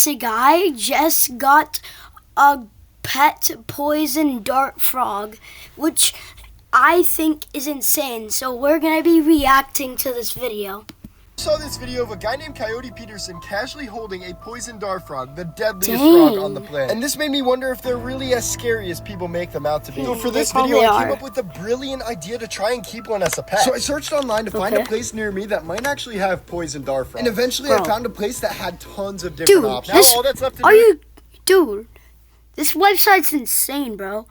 this guy just got a pet poison dart frog, which I think is insane. So we're gonna be reacting to this video. I saw this video of a guy named Coyote Peterson casually holding a poison dart frog, the deadliest frog on the planet. And this made me wonder if they're really as scary as people make them out to be. So for this video, I came up with a brilliant idea to try and keep one as a pet. So I searched online to find a place near me that might actually have poison dart frogs. And eventually I found a place that had tons of different options. Now all that's left to do... Dude, this website's insane, bro.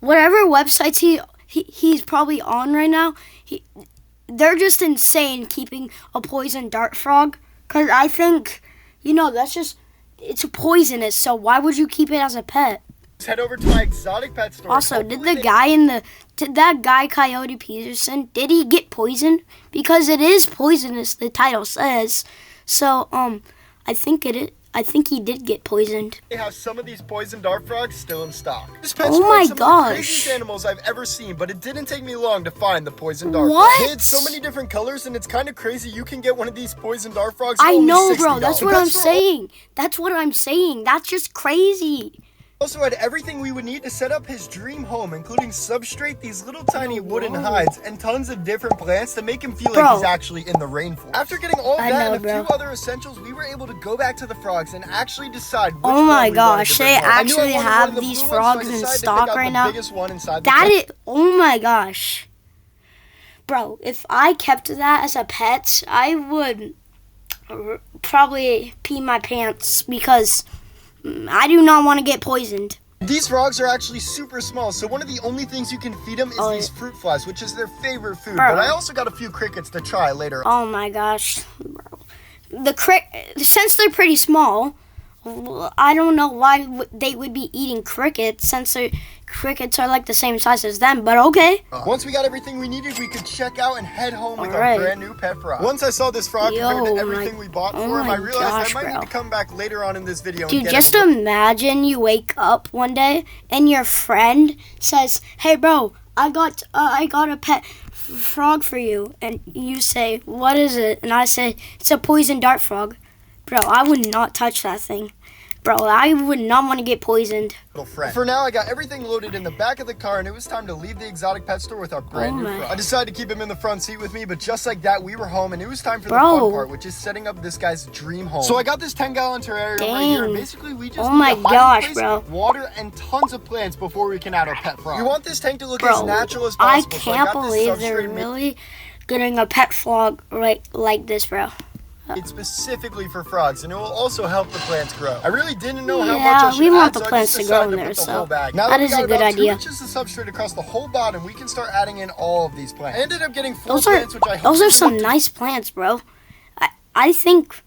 Whatever websites he's probably on right now, they're just insane keeping a poison dart frog. Because I think, it's poisonous, so why would you keep it as a pet? Let's head over to my exotic pet store. Also, did that guy Coyote Peterson, did he get poisoned? Because it is poisonous, the title says. So, I think he did get poisoned. They have some of these poison dart frogs still in stock. This pet Oh store my is some of the gosh. craziest animals I've ever seen, but it didn't take me long to find the poison dart What? frog. They had so many different colors, and it's kind of crazy. You can get one of these poison dart frogs. I know, only $60. bro. That's what I'm saying. That's what I'm saying. That's just crazy. Also had everything we would need to set up his dream home, including substrate, these little tiny wooden hides, and tons of different plants to make him feel like he's actually in the rainforest. After getting all of that and a few other essentials, we were able to go back to the frogs and actually decide which Oh my one we wanted gosh, to bring they home. actually I have wanted these the blue frogs one, so I in decided to stock pick out right the now. biggest one inside the That tent. is, oh my gosh. Bro, if I kept that as a pet, I would probably pee my pants because I do not want to get poisoned. These frogs are actually super small, so one of the only things you can feed them is these fruit flies, which is their favorite food. Bro. But I also got a few crickets to try later. Oh my gosh. Bro. Since they're pretty small, I don't know why they would be eating crickets since crickets are like the same size as them, but okay. Once we got everything we needed, we could check out and head home with our brand new pet frog. Once I saw this frog compared to everything we bought for him, I realized I might need to come back later on in this video. Dude, just imagine you wake up one day and your friend says, "Hey, bro, I got a pet frog for you," and you say, "What is it?" And I say, "It's a poison dart frog." Bro, I would not touch that thing. Bro, I would not want to get poisoned. For now, I got everything loaded in the back of the car, and it was time to leave the exotic pet store with our brand new frog. I decided to keep him in the front seat with me, but just like that, we were home, and it was time for the fun part, which is setting up this guy's dream home. So I got this 10-gallon terrarium right here, and basically we just need a hiding place, water, and tons of plants before we can add our pet frog. We want this tank to look as natural as possible. I can't believe they're really getting a pet frog right like this, bro. It's specifically for frogs, and it will also help the plants grow. I really didn't know how much I should we want add, the plants to grow in there, so that is a good idea. Now that we got about 2 inches of substrate across the whole bottom, we can start adding in all of these plants. I ended up getting 4 plants, which I hope those are some nice plants, bro. I think,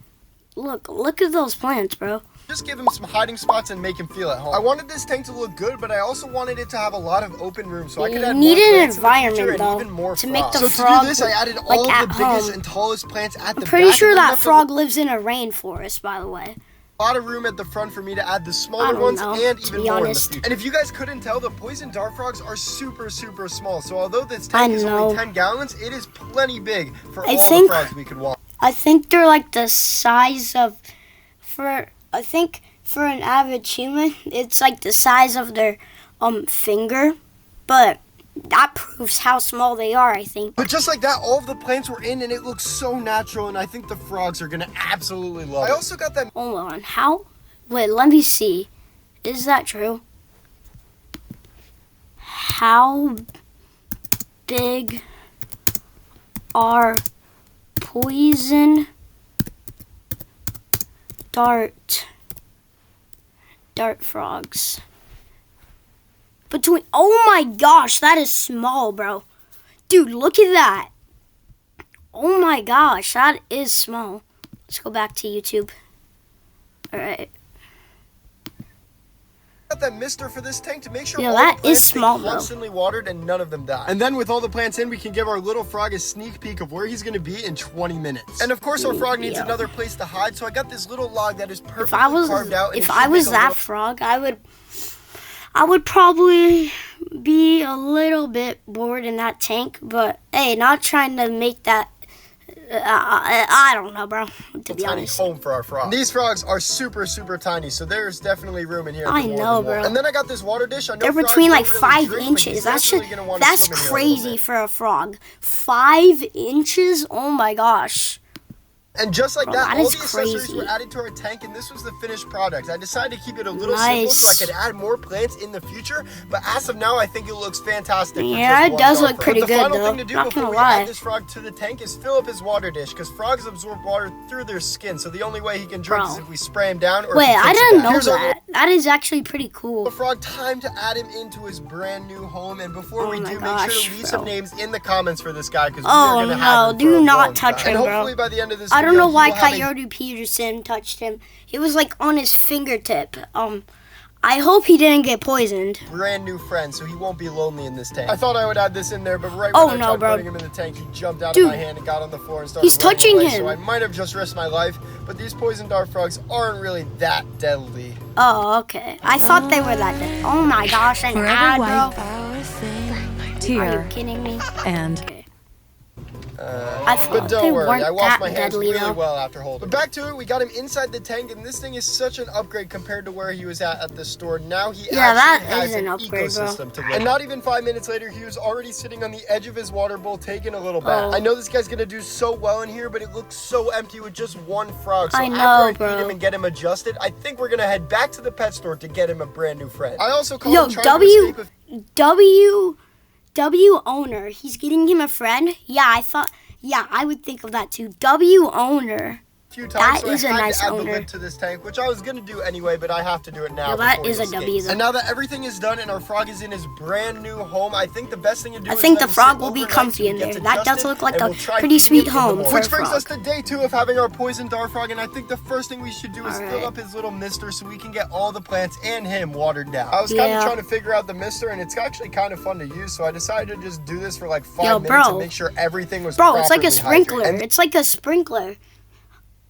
look at those plants, bro. Just give him some hiding spots and make him feel at home. I wanted this tank to look good, but I also wanted it to have a lot of open room so I could add more plants in the future and even more frogs. Make the frog to do this, I added all of the biggest and tallest plants at the back. I'm pretty sure that frog lives in a rainforest, by the way. A lot of room at the front for me to add the smaller ones and even more in the future. And if you guys couldn't tell, the poison dart frogs are super small. So although this tank is only 10 gallons, it is plenty big for all the frogs we could want. I think they're like the size of, for an average human, it's like the size of their finger, but that proves how small they are, I think. But just like that, all of the plants were in, and it looks so natural, and I think the frogs are gonna absolutely love it. I also got that... Hold on, wait, let me see. Is that true? How big are poison dart frogs? Oh my gosh, that is small, bro. Dude, look at that. Oh my gosh, that is small. Let's go back to YouTube. Alright. Got that mister for this tank to make sure all that the plants stay constantly watered and none of them die. And then with all the plants in, we can give our little frog a sneak peek of where he's gonna be in 20 minutes. And of course our frog needs another place to hide, so I got this little log that is perfectly carved out. If I was that frog, I would probably be a little bit bored in that tank, but hey, not trying to make that I don't know, bro. To be tiny honest. home for our frogs. These frogs are super, super tiny, so there's definitely room in here. I know, bro. And then I got this water dish. I know they're frogs between like don't really 5 drink, inches. That's that's crazy for a frog. 5 inches? Oh my gosh. And just like Bro, that, that all is the accessories crazy. were added to our tank, and this was the finished product. I decided to keep it a little Nice. simple so I could add more plants in the future, but as of now, I think it looks fantastic. Yeah, it does look pretty good, But the final though. thing to do Not before gonna we lie. add this frog to the tank is fill up his water dish, because frogs absorb water through their skin, so the only way he can drink Bro. is if we spray him down or if Wait, he I takes a didn't bath. know Here's our that. That is actually pretty cool. the frog, time to add him into his brand new home, and before Oh we my do, make sure gosh, to leave bro. some names in the comments for this guy, because Oh, we are going to no, have him do for a not long touch time. him, And bro. hopefully by the end of this I don't video, know why he will have a Coyote Peterson touched him. It was like on his fingertip. I hope he didn't get poisoned. brand new friend, so he won't be lonely in this tank. I thought I would add this in there, but right Oh, when I no, tried bro. putting him in the tank, he jumped out Dude, of my hand and got on the floor and started he's running touching away, him. So I might have just risked my life, but these poison dart frogs aren't really that deadly. Oh, okay. I thought they were that dead. Oh my gosh, an ad, Forever bro. White, Are Tear, you kidding me? and Okay. I thought But they don't worry, weren't I washed that my hands deadly, really though. well after holding. But back to it, we got him inside the tank, and this thing is such an upgrade compared to where he was at the store. Now he Yeah, that actually has is an an upgrade, bro. ecosystem to live. And not even 5 minutes later, he was already sitting on the edge of his water bowl taking a little bath. Oh. I know this guy's gonna do so well in here, but it looks so empty with just one frog. So I know, after I feed bro. him and get him adjusted, I think we're gonna head back to the pet store to get him a brand new friend. I also called Yo, him trying to escape a W owner. He's getting him a friend. Yeah, I would think of that too. W owner. few times, That so is I a had nice to add the owner. lid to this tank, which I was gonna do anyway, but I have to do it now. Yeah, that before is he a W, escapes. though. And now that everything is done and our frog is in his brand new home, I think the best thing to do I is think let the him frog sit will be overnight comfy so he in gets there. That does adjusted, look like and a we'll try pretty feeding sweet him in the home morning. for a Which brings frog. us to day 2 of having our poison dart frog, and I think the first thing we should do is Alright. fill up his little mister so we can get all the plants and him watered down. I was kind of Yeah. trying to figure out the mister, and it's actually kind of fun to use, so I decided to just do this for like 5 Yo, minutes bro. and make sure everything was Bro, it's like a properly sprinkler. hydrated. And It's like a sprinkler.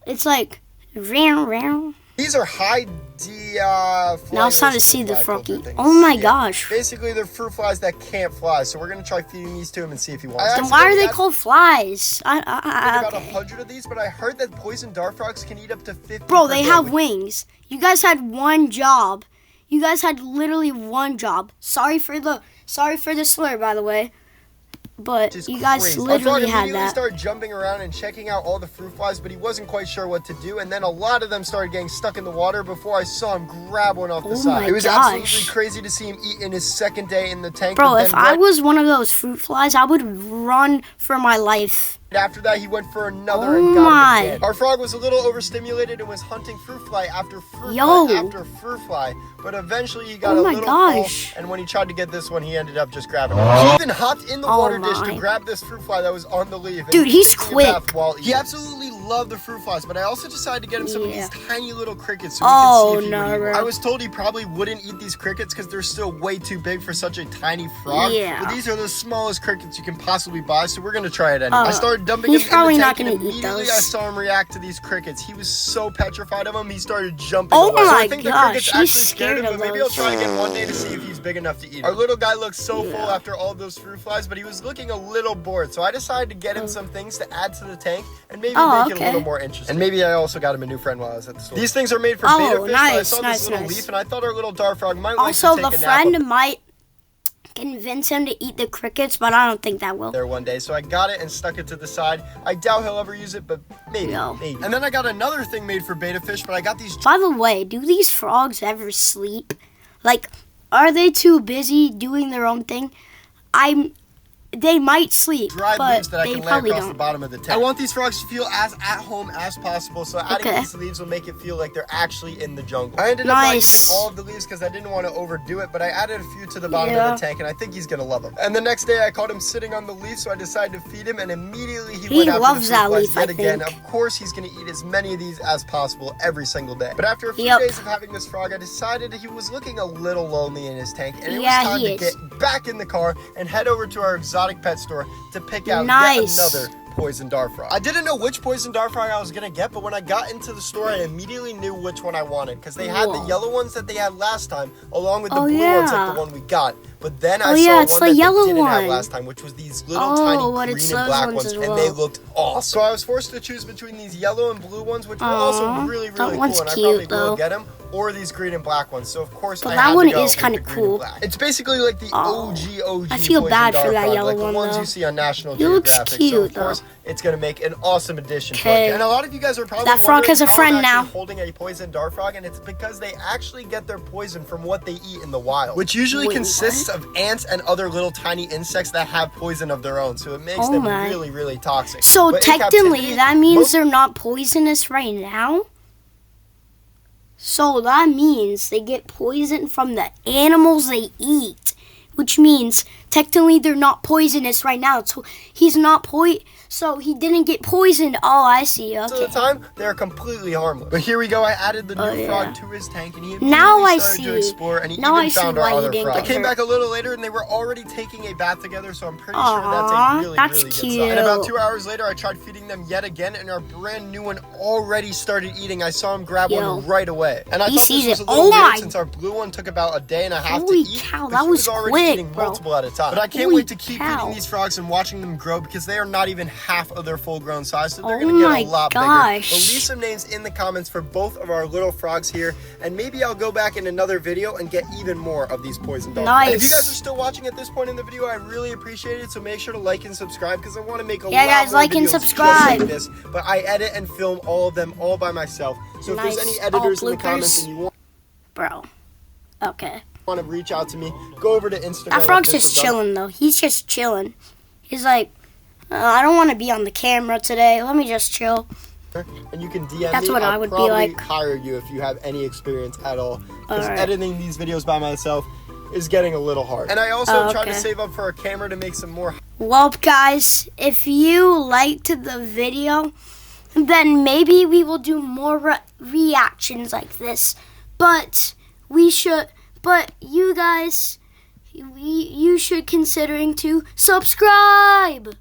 It's like round. these are high Now it's time to flyers see the fly froggy. filter things. Oh my Yeah. gosh. Basically, they're fruit flies that can't fly, so we're gonna try feeding these to him and see if he wants. Then why are they called flies? About Okay. 100 of these, but I heard that poison dart frogs can eat up to 50. Bro, per they day, have which- wings. You guys had one job. You guys had literally one job. Sorry for the slur, by the way. But Which is you guys crazy. Our literally frog had immediately that. started jumping around and checking out all the fruit flies, but he wasn't quite sure what to do. And then a lot of them started getting stuck in the water before I saw him grab one off the Oh side. my It was gosh. absolutely crazy to see him eat in his second day in the tank. Bro, but if then I right was one of those fruit flies, I would run for my life. after that, he went for another Oh and got my. him again. Our frog was a little overstimulated and was hunting fruit fly after fruit Yo. fly after fruit fly. But eventually he got Oh a my little gosh. full, and when he tried to get this one, he ended up just grabbing it. He even hopped in the Oh water dish to my. grab this fruit fly that was on the leaf. and Dude, he's taking a bath quick. while eating. He absolutely loved the fruit flies, but I also decided to get him some of Yeah. these tiny little crickets so we Oh, could see if he no, would eat bro. them. I was told he probably wouldn't eat these crickets because they're still way too big for such a tiny frog. Yeah. But these are the smallest crickets you can possibly buy, so we're gonna try it anyway. I Uh, started dumping he's him probably in the not tank, and gonna eat immediately those. I saw him react to these crickets. He was so petrified of them, he started jumping Oh away. So my I think the gosh, crickets he's actually scared him, of but maybe I'll those. try again one day to see if he's big enough to eat. Our little guy looked so full Yeah. after all those fruit flies, but he was looking a little bored. So I decided to get him some things to add to the tank and maybe Oh, make it a okay. little more interesting. And maybe I also got him a new friend while I was at the store. These things are made for Oh, beta fish, so I nice, saw nice, this little nice. leaf, and I thought our little dart frog might Also, like the to take a nap friend up might convince him to eat the crickets, but I don't think that will. there one day, so I got it and stuck it to the side. I doubt he'll ever use it, but maybe, No. maybe. And then I got another thing made for beta fish, but I got these By the way, do these frogs ever sleep? Like, are they too busy doing their own thing? They might sleep, dried but leaves that I they can lay probably across the don't. bottom of the tank. I want these frogs to feel as at home as possible, so adding Okay. these leaves will make it feel like they're actually in the jungle. I ended up not Nice. using all of the leaves because I didn't want to overdo it, but I added a few to the bottom Yeah. of the tank, and I think he's gonna love them. And the next day, I caught him sitting on the leaf, so I decided to feed him, and immediately he He went after loves the that fruit flies leaf, I yet again. think. Of course, he's gonna eat as many of these as possible every single day. But after a few Yep. days of having this frog, I decided he was looking a little lonely in his tank, and it Yeah, was time he to is. get back in the car and head over to our exotic pet store to pick out Nice. yet another poison dart frog. I didn't know which poison dart frog I was gonna get, but when I got into the store, I immediately knew which one I wanted because they had the yellow ones that they had last time, along with the blue ones like the one we got. But then I saw one that they didn't have last time, which was these little tiny green and black ones, and they looked awesome. So I was forced to choose between these yellow and blue ones, which were also really, really cool, and I probably will get them, or these green and black ones. So of course, I had to go with the green and black. It's basically like the OG I feel bad for that yellow like one, the ones though. you see on National It Geographic. looks cute, so of course, it's gonna make an awesome addition to it. And a lot of you guys are probably that frog has a friend I'm now. holding a poison dart frog, and it's because they actually get their poison from what they eat in the wild, which usually consists of ants and other little tiny insects that have poison of their own. So it makes them really, really toxic. So technically, that means they're not poisonous right now. So that means they get poison from the animals they eat, which means technically they're not poisonous right now. So he's not so he didn't get poisoned. Oh, I see. Okay. So at the time, they're completely harmless. But here we go. I added the new frog to his tank, and he now I started see. to explore, and he Now even I see found why our he other didn't frog. I get came hurt. back a little later, and they were already taking a bath together, so I'm pretty sure that's a really, really good sign. And about 2 hours later, I tried feeding them yet again, and our brand new one already started eating. I saw him grab one right away. And I thought this was a little weird since our blue one took about a day and a half to eat. Cow, that he was already quick, eating multiple at a time. But I can't wait to keep feeding these frogs and watching them grow because they are not even half of their full-grown size, so they're going to get a lot bigger. But leave some names in the comments for both of our little frogs here, and maybe I'll go back in another video and get even more of these poison darts. Nice. And if you guys are still watching at this point in the video, I really appreciate it, so make sure to like and subscribe because I want to make a lot guys, more like and videos subscribe. just like this, but I edit and film all of them all by myself. So if there's any editors in the comments and you want to reach out to me, go over to Instagram. That frog's just chilling though. He's just chilling. He's like, I don't want to be on the camera today. Let me just chill. And you can DM me. That's what I would be like. Hire you if you have any experience at all. Because editing these videos by myself is getting a little hard. And I also try to save up for a camera to make some more. Well, guys, if you liked the video, then maybe we will do more reactions like this. But you guys, you should considering to subscribe.